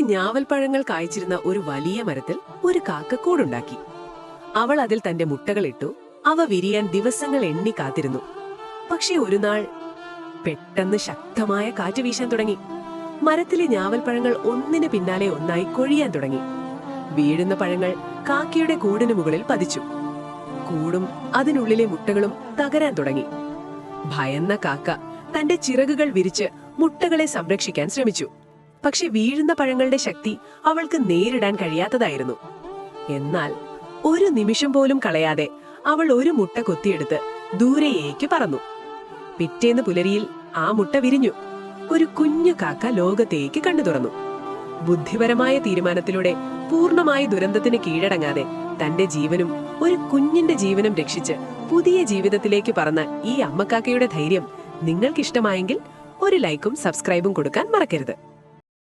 ഞാവൽപ്പഴങ്ങൾ കായ്ച്ചിരുന്ന ഒരു വലിയ മരത്തിൽ ഒരു കാക്ക കൂടുണ്ടാക്കി. അവൾ അതിൽ തന്റെ മുട്ടകളിട്ടു. അവ വിരിയാൻ ദിവസങ്ങൾ എണ്ണി കാത്തിരുന്നു. പക്ഷെ ഒരു നാൾ പെട്ടെന്ന് ശക്തമായ കാറ്റ് വീശാൻ തുടങ്ങി. മരത്തിലെ ഞാവൽപ്പഴങ്ങൾ ഒന്നിന് പിന്നാലെ ഒന്നായി കൊഴിയാൻ തുടങ്ങി. വീഴുന്ന പഴങ്ങൾ കാക്കയുടെ കൂടിനു മുകളിൽ പതിച്ചു. കൂടും അതിനുള്ളിലെ മുട്ടകളും തകരാൻ തുടങ്ങി. ഭയന്ന കാക്ക തന്റെ ചിറകുകൾ വിരിച്ച് മുട്ടകളെ സംരക്ഷിക്കാൻ ശ്രമിച്ചു. പക്ഷെ വീഴുന്ന പഴങ്ങളുടെ ശക്തി അവൾക്ക് നേരിടാൻ കഴിയാത്തതായിരുന്നു. എന്നാൽ ഒരു നിമിഷം പോലും കളയാതെ അവൾ ഒരു മുട്ട കൊത്തിയെടുത്ത് ദൂരേക്ക് പറന്നു. പിറ്റേന്ന് പുലരിയിൽ ആ മുട്ട വിരിഞ്ഞു. ഒരു കുഞ്ഞു കാക്ക ലോകത്തേക്ക് കണ്ണു തുറന്നു. ബുദ്ധിപരമായ തീരുമാനത്തിലൂടെ പൂർണ്ണമായി ദുരന്തത്തിന് കീഴടങ്ങാതെ തന്റെ ജീവനും ഒരു കുഞ്ഞിന്റെ ജീവനും രക്ഷിച്ച് പുതിയ ജീവിതത്തിലേക്ക് പറന്ന ഈ അമ്മക്കാക്കയുടെ ധൈര്യം നിങ്ങൾക്കിഷ്ടമായെങ്കിൽ ഒരു ലൈക്കും സബ്സ്ക്രൈബും കൊടുക്കാൻ മറക്കരുത്.